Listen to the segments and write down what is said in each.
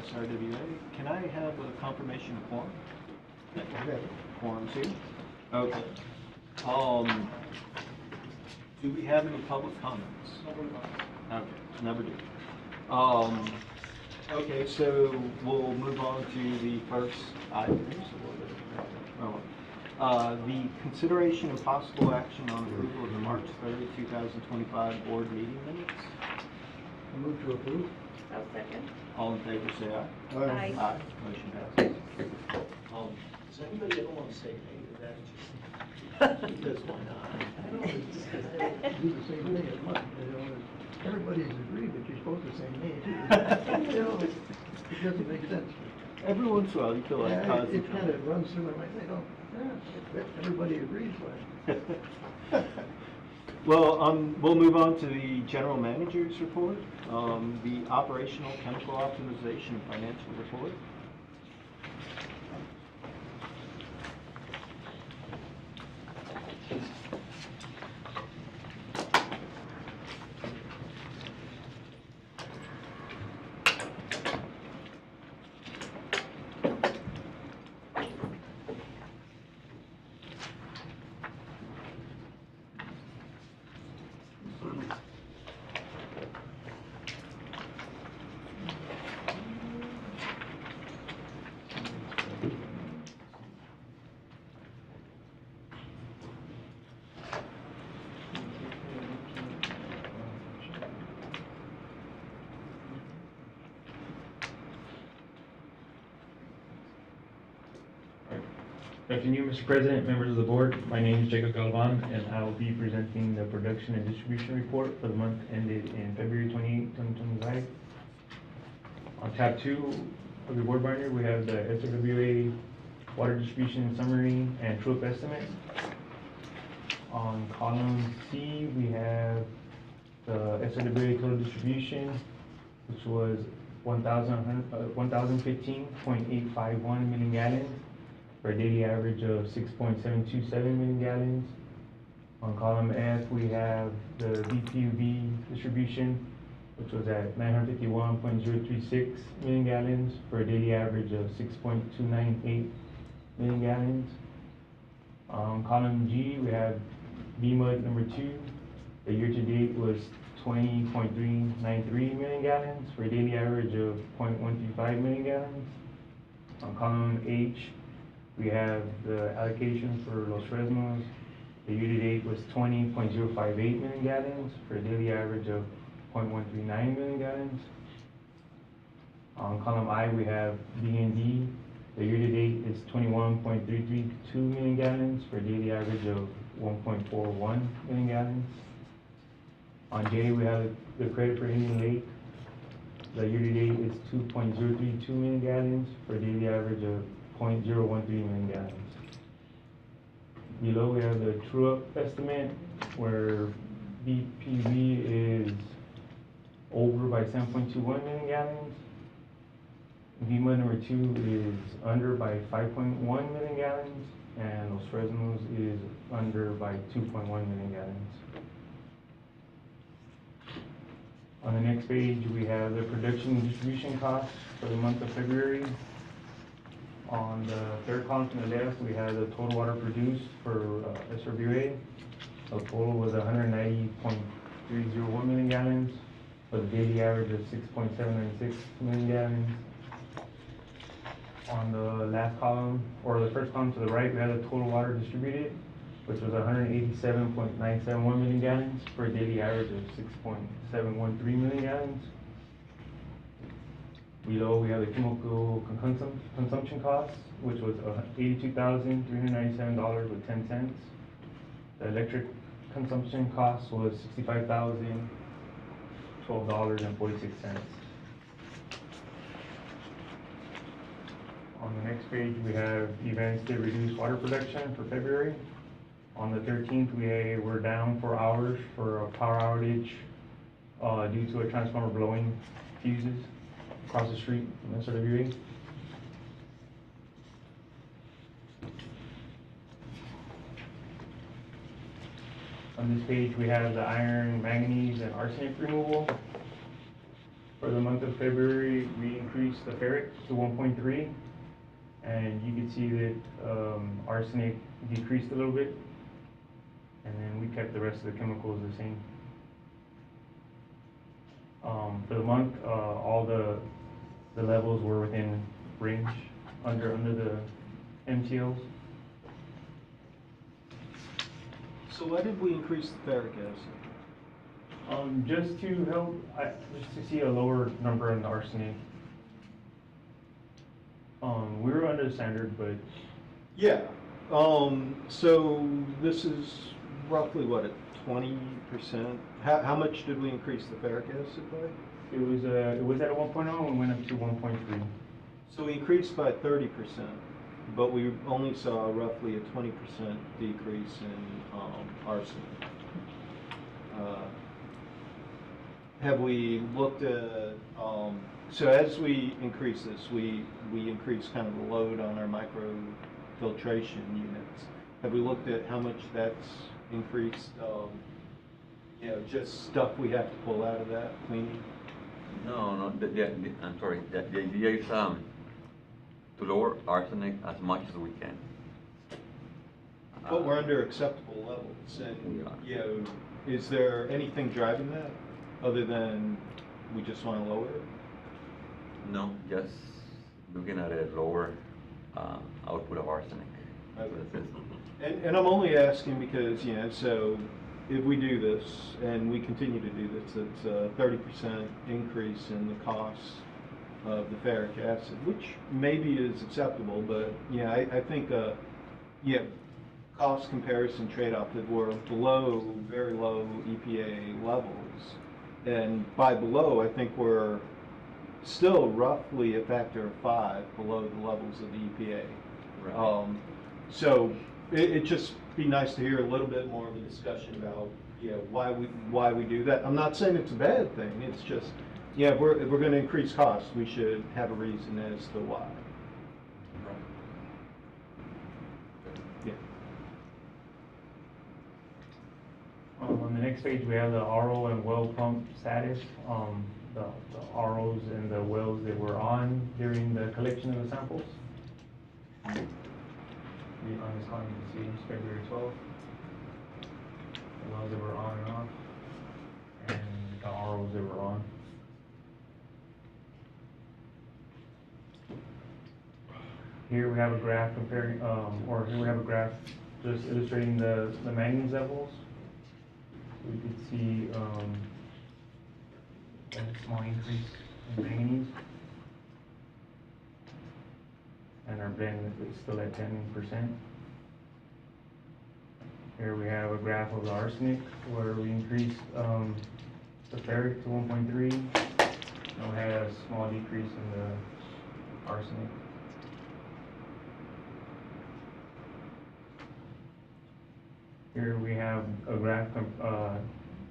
SRWA. Can I have a confirmation of quorum? Okay. Quorum's here. Okay. Do we have any public comments? Okay, never do. Okay, so we'll move on to the first item. The consideration and possible action on approval of the March 3rd, 2025 board meeting minutes. I move to approve. I'll second. All in favor, say aye. Aye. Aye. Motion passes. Does anybody ever want to say nay to that? Because why not? I don't do the same thing as much. Everybody's agreed, but you're supposed to say nay too. You know, it doesn't make sense. Every once in a while, you feel like Yeah, causing it kind trouble. of runs through my mind. I don't, everybody agrees with it. Well, we'll move on to the general manager's report, the operational chemical optimization and financial report. Good afternoon, Mr. President, members of the board. My name is Jacob Galvan, and I will be presenting the production and distribution report for the month ended in February 28, 2025. On tab 2 of your board binder, we have the SRWA water distribution summary and true-up estimate. On column C, we have the SRWA total distribution, which was 1,015.851 million gallons, for a daily average of 6.727 million gallons. On column F, we have the BPUV distribution, which was at 951.036 million gallons, for a daily average of 6.298 million gallons. On column G, we have BMUD number 2. The year-to-date was 20.393 million gallons, for a daily average of 0.135 million gallons. On column H, we have the allocation for Los Fresnos. The year-to-date was 20.058 million gallons for a daily average of 0.139 million gallons. On column I, we have B&D. The year-to-date is 21.332 million gallons for a daily average of 1.41 million gallons. On J, we have the credit for Indian Lake. The year-to-date is 2.032 million gallons for a daily average of 0.013 million gallons. Below we have the true-up estimate, where BPV is over by 7.21 million gallons. VMA number 2 is under by 5.1 million gallons, and Los Fresnos is under by 2.1 million gallons. On the next page, we have the production and distribution costs for the month of February. On the third column from the left, we have the total water produced for SRWA. The total was 190.301 million gallons, with a daily average of 6.796 million gallons. On the last column, or the first column to the right, we have the total water distributed, which was 187.971 million gallons, for a daily average of 6.713 million gallons. Below, we have the chemical consumption costs, which was $82,397.10. The electric consumption cost was $65,012.46. On the next page, we have events that reduce water production for February. On the 13th, we were down for hours for a power outage due to a transformer blowing fuses across the street from SRWA. On this page, we have the iron, manganese, and arsenic removal. For the month of February, we increased the ferric to 1.3, and you can see that arsenic decreased a little bit, and then we kept the rest of the chemicals the same. For the month, all the levels were within range, under the MTLs. So why did we increase the ferric acid? Just to help, just to see a lower number on the arsenic. We were under the standard, but Yeah. So this is roughly what, at 20%? How much did we increase the ferric acid by? it was at a 1.0 and went up to 1.3. So we increased by 30%, but we only saw roughly a 20% decrease in arsenic. Have we looked at, so as we increase this, we increase kind of the load on our microfiltration units. Have we looked at how much that's increased, just stuff we have to pull out of that cleaning? No, I'm sorry. The idea is to lower arsenic as much as we can. But we're under acceptable levels, and, We are. is there anything driving that, other than we just want to lower it? No, just looking at a lower output of arsenic. Okay. to the system. And I'm only asking because, so if we do this, and we continue to do this, it's a 30% increase in the cost of the ferric acid, which maybe is acceptable, but, I think, cost comparison trade-off, that we're below, very low EPA levels. And by below, I think we're still roughly a factor of 5 below the levels of the EPA. Right. So it'd just be nice to hear a little bit more of a discussion about, why we do that. I'm not saying it's a bad thing, it's just, if we're gonna increase costs, we should have a reason as to why. Yeah. On the next page, we have the RO and well pump status. The ROs and the wells that were on during the collection of the samples. On this column, you can see February 12th. The wells that were on and off, and the ROs that were on. Here we have a graph comparing, here we have a graph just illustrating the manganese levels. We could see a small increase in manganese, and our blend is still at 10%. Here we have a graph of the arsenic, where we increased the ferric to 1.3, and we had a small decrease in the arsenic. Here we have a graph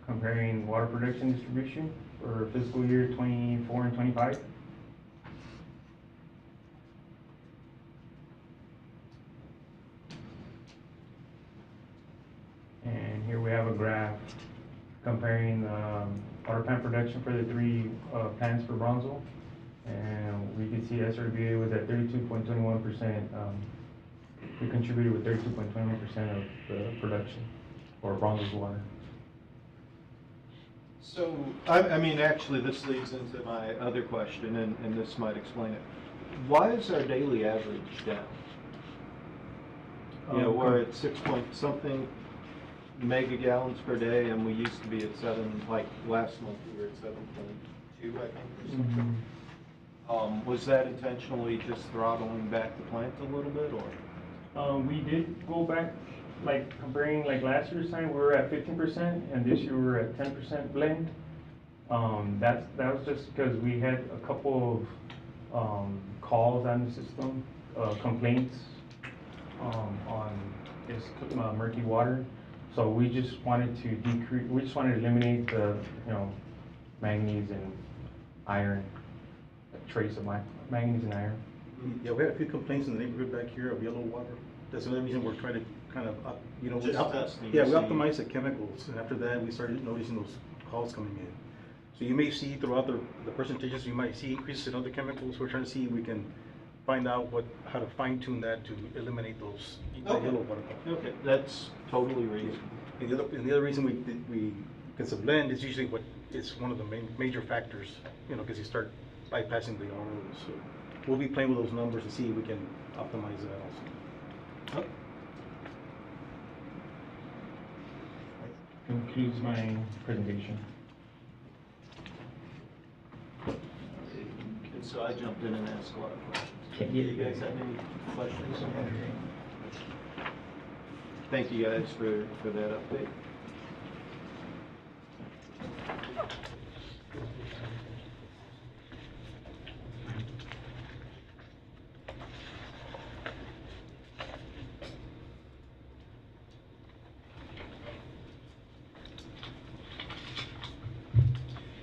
comparing water production distribution for fiscal year 24 and 25. And here we have a graph comparing water plant production for the 3 plants for Bronzeville. And we can see SRWA was at 32.21%. We contributed with 32.21% of the production for Bronzeville's water. So, I mean, actually, this leads into my other question, and this might explain it. Why is our daily average down? We're at 6 point something mega gallons per day, and we used to be at 7, like last month we were at 7.2, I think, or something. Was that intentionally just throttling back the plant a little bit, or? We did go back, like comparing like last year's time, we were at 15%, and this year we were at 10% blend. That was just because we had a couple of calls on the system, complaints on this murky water. So we just wanted to decrease. We just wanted to eliminate the manganese and iron, trace of manganese and iron. Yeah, we had a few complaints in the neighborhood back here of yellow water. That's another reason we're trying to kind of Just testing yeah, to we see. optimized the chemicals, and after that, we started noticing those calls coming in. So you may see throughout the presentations, you might see increases in other chemicals. We're trying to see if we can find out how to fine tune that to eliminate those Okay. yellow water color. Okay, that's totally reasonable. And the other reason we can blend is usually it's one of the major factors, because you start bypassing the ROs. So we'll be playing with those numbers to see if we can optimize that also. Concludes my presentation. And so I jumped in and asked a lot of questions. Yeah. Do you guys have any questions? Thank you guys for that update.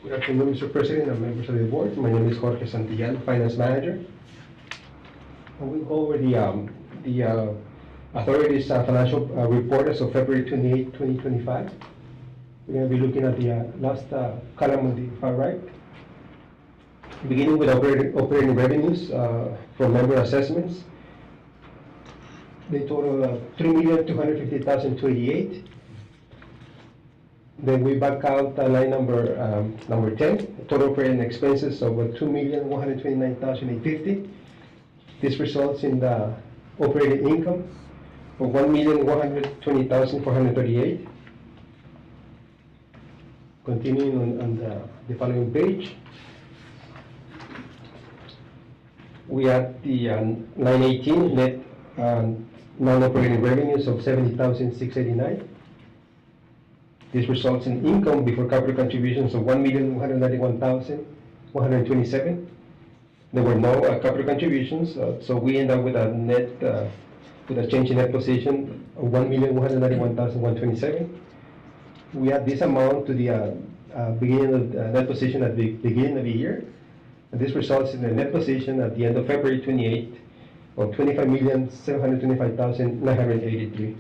Good afternoon, Mr. President and members of the board. My name is Jorge Santillán, Finance Manager. I will go over the authority's financial report as of February 28, 2025. We're going to be looking at the last column on the far right. Beginning with operating revenues from member assessments. They total $3,250,288. Then we back out line number 10, total operating expenses of $2,129,850. This results in the operating income of $1,120,438. Continuing on the following page, we have the line 18, net non-operating revenues of $70,689. This results in income before capital contributions of $1,191,127. There were no capital contributions, so we end up with a net, with a change in net position of $1,191,127. We add this amount to the beginning of net position at the beginning of the year, and this results in a net position at the end of February 28 of $25,725,983.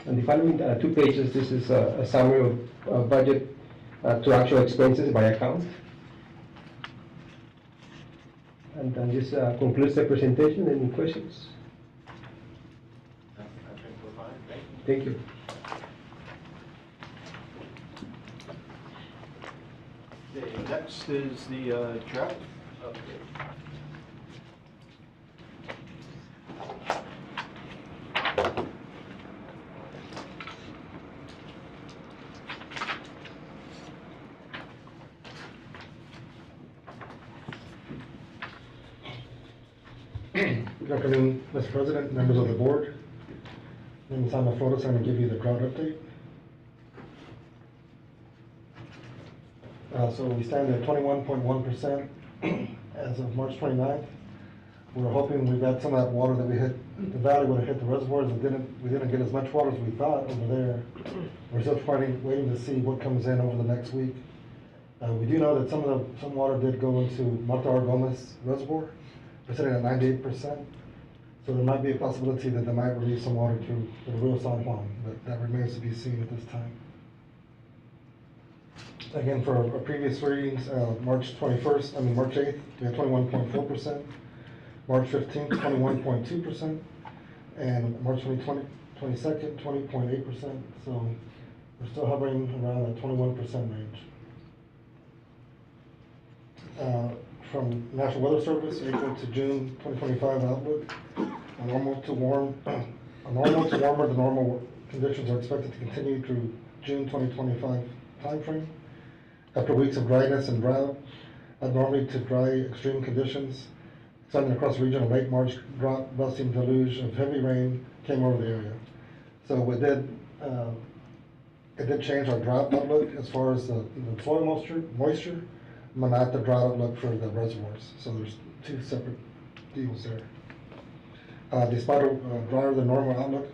On the following two pages, this is a summary of budget to actual expenses by account. And then this concludes the presentation. Any questions? I think we're fine. Thank you. Okay, next is the drought update. Good afternoon, Mr. President, members of the board. My name is Ana Flores. I'm going to give you the drought update. So we stand at 21.1% as of March 29th. We're hoping we got some of that water that we hit, the valley would have hit the reservoirs. We didn't get as much water as we thought over there. We're still waiting to see what comes in over the next week. We do know that some water did go into Marta R. Gomez Reservoir. We're sitting at 98%, so there might be a possibility that they might release some water to the Rio San Juan, but that remains to be seen at this time. Again, for our previous readings, March 8th, we had 21.4%, March 15th, 21.2%, and March 22nd, 20.8%, so we're still hovering around that 21% range. From National Weather Service, April to June 2025 outlook, a normal to warmer than normal conditions are expected to continue through June 2025 timeframe. After weeks of dryness and drought, abnormally to dry extreme conditions, extending across the region, a late March drought busting deluge of heavy rain came over the area. So it did change our drought outlook as far as the soil moisture, but not the drought outlook for the reservoirs. So there's two separate deals there. Despite a drier than normal outlook,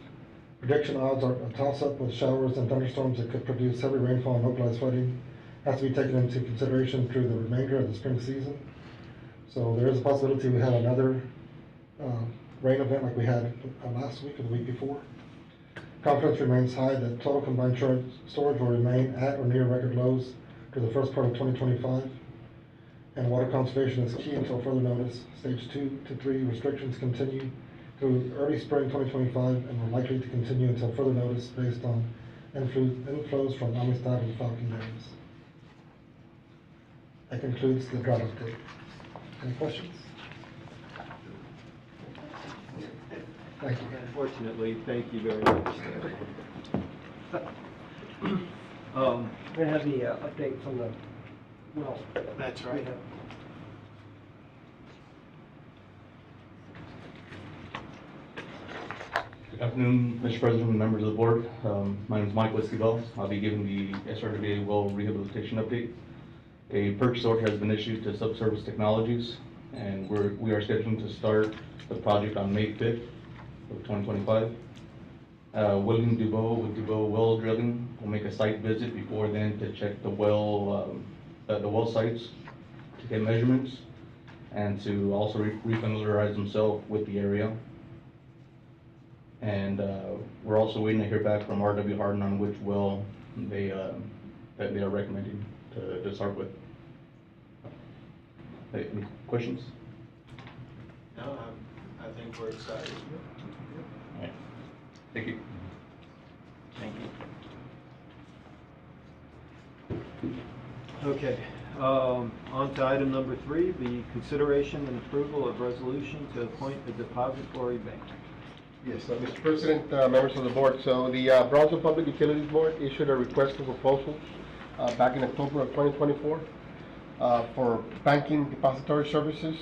prediction odds are a toss-up with showers and thunderstorms that could produce heavy rainfall and localized flooding. Has to be taken into consideration through the remainder of the spring season. So there is a possibility we have another rain event like we had last week or the week before. Confidence remains high that total combined storage will remain at or near record lows through the first part of 2025. And water conservation is key until further notice. Stage 2 to 3 restrictions continue through early spring 2025 and are likely to continue until further notice based on inflows from Amistad and Falcon dams. That concludes the drought update. Any questions? Thank you. Unfortunately, thank you very much. We have the update from the, well. That's right. Good afternoon, Mr. President and members of the board. My name is Mike Esquivel. I'll be giving the SRWA well rehabilitation update. A purchase order has been issued to Subsurface Technologies, and we are scheduled to start the project on May 5th of 2025. William Dubois with Dubois Well Drilling will make a site visit before then to check the well sites, to get measurements, and to also refamiliarize himself with the area. And we're also waiting to hear back from RW Hardin on which well that they are recommending to start with. Any questions? No, I think we're excited. All right. Thank you. Thank you. Okay, on to item number 3, the consideration and approval of resolution to appoint a depository bank. Yes, Mr. President, members of the board, so the Brownsville Public Utilities Board issued a request for proposals back in October of 2024 for banking depository services.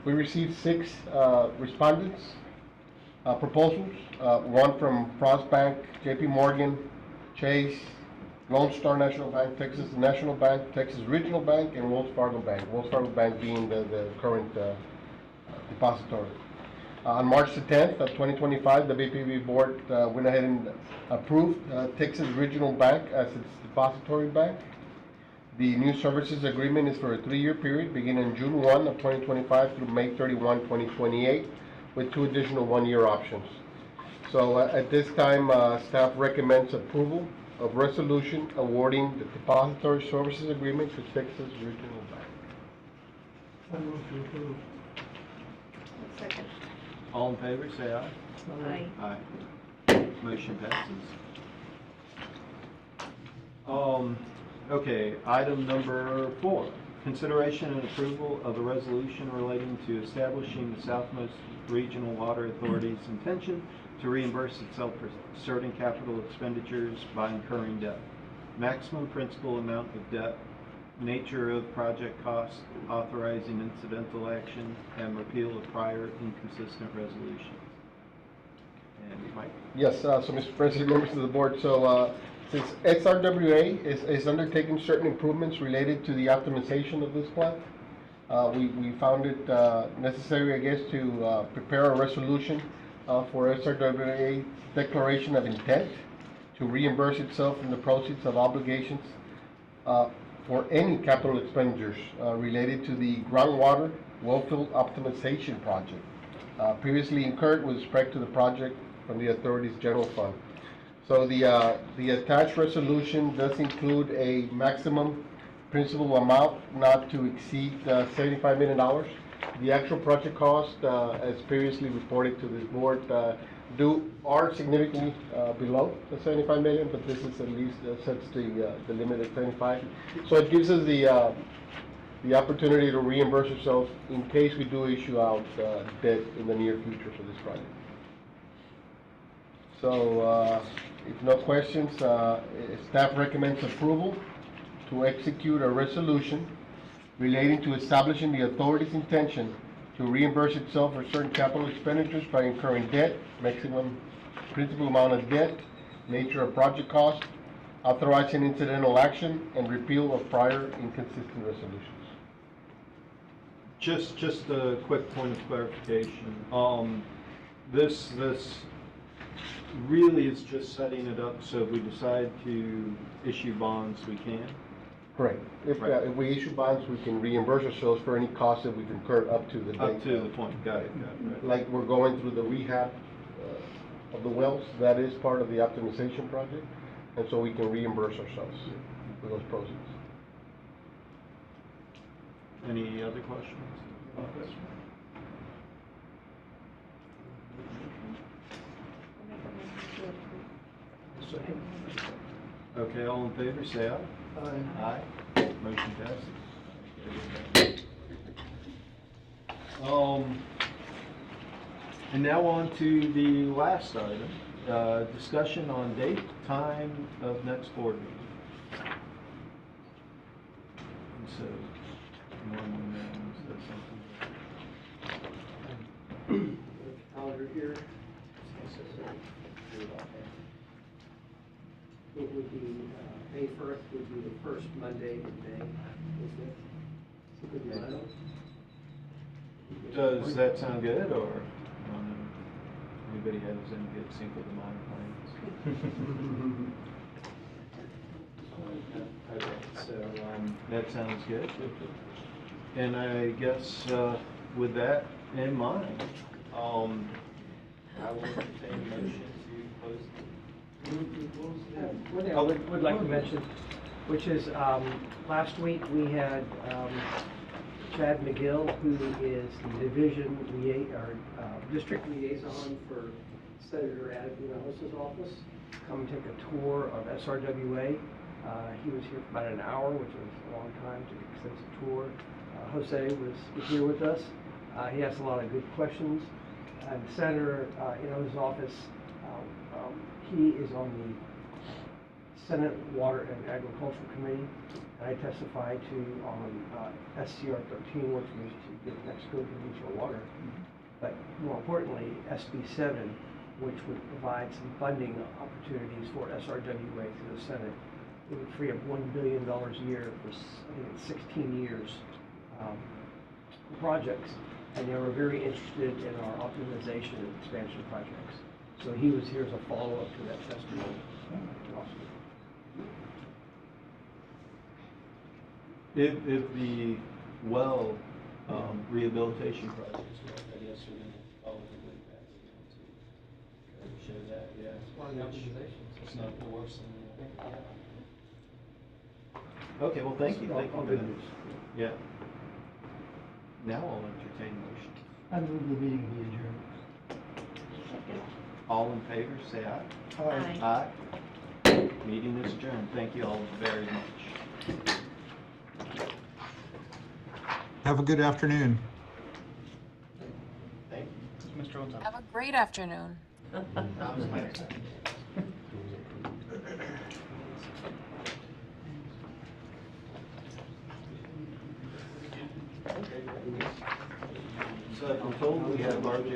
We received 6 respondents proposals, one from Frost Bank, JP Morgan, Chase, Lone Star National Bank, Texas National Bank, Texas Regional Bank, and Wells Fargo Bank. Wells Fargo Bank being the current depository. On March the 10th of 2025, the BPB board went ahead and approved Texas Regional Bank as its depository bank. The new services agreement is for a 3-year period beginning June 1 of 2025 through May 31, 2028, with 2 additional 1-year options. So at this time, staff recommends approval of resolution awarding the depository services agreement to Texas Regional Bank. I move to approve. Second. All in favor, say aye. Aye. Aye. Motion passes. Okay, item number 4, consideration and approval of a resolution relating to establishing the Southmost Regional Water Authority's intention to reimburse itself for certain capital expenditures by incurring debt. Maximum principal amount of debt, nature of project cost, authorizing incidental action, and repeal of prior inconsistent resolutions. And Mike? Yes, so Mr. President, members of the board, so since SRWA is undertaking certain improvements related to the optimization of this plant, we found it necessary, I guess, to prepare a resolution for SRWA declaration of intent to reimburse itself from the proceeds of obligations for any capital expenditures related to the groundwater wellfield optimization project previously incurred with respect to the project from the authority's general fund. So the attached resolution does include a maximum principal amount not to exceed $75 million. The actual project cost, as previously reported to this board, are significantly below the 75 million, but this is at least sets the limit at 75. So it gives us the opportunity to reimburse ourselves in case we do issue out debt in the near future for this project. So if no questions, staff recommends approval to execute a resolution relating to establishing the authority's intention to reimburse itself for certain capital expenditures by incurring debt, maximum principal amount of debt, nature of project cost, authorizing incidental action, and repeal of prior inconsistent resolutions. Just a quick point of clarification. This really is just setting it up so if we decide to issue bonds, we can. Correct. If we issue bonds, we can reimburse ourselves for any costs that we've incurred up to the date. Up to the point. Got it. Like we're going through the rehab of the wells, that is part of the optimization project, and so we can reimburse ourselves for those proceeds. Any other questions? Second. Okay, all in favor, say aye. Aye. Aye. Motion passes. And now on to the last item, discussion on date, time of next board meeting. And so, Norman said something. Calendar here. It would be, May 1st would be the first Monday in May, isn't it? So could be Monday. Does that sound good, or anybody has any good Cinco de Mayo plans? Okay, so that sounds good. And I guess with that in mind, I will entertain a motion to close. One thing I would like to mention, which is, last week we had Chad McGill, who is the district liaison for Senator Adam Gonzalez's office, come take a tour of SRWA. He was here for about an hour, which was a long time to get an extensive tour. Jose was here with us. He asked a lot of good questions. And the senator, his office, he is on the Senate Water and Agricultural Committee, and I testified on SCR 13, which was to get Mexico to reach our water. But more importantly, SB 7, which would provide some funding opportunities for SRWA through the Senate. It would free up $1 billion a year for, I think it's 16 years, for projects. And they were very interested in our optimization and expansion projects. So he was here as a follow-up to that testimony. If the well rehabilitation projects work, I guess we're going to probably pass it on to show that, yeah. It's one of the optimizations. It's not the worst thing. Okay, well, thank you. Thank you for that. Yeah. Now I'll entertain motions. I move the meeting be adjourned. All in favor, say aye. Aye. Aye. Meeting is adjourned. Thank you all very much. Have a good afternoon. Thank you. Mr. Otto. Have a great afternoon. So I'm told we have RJ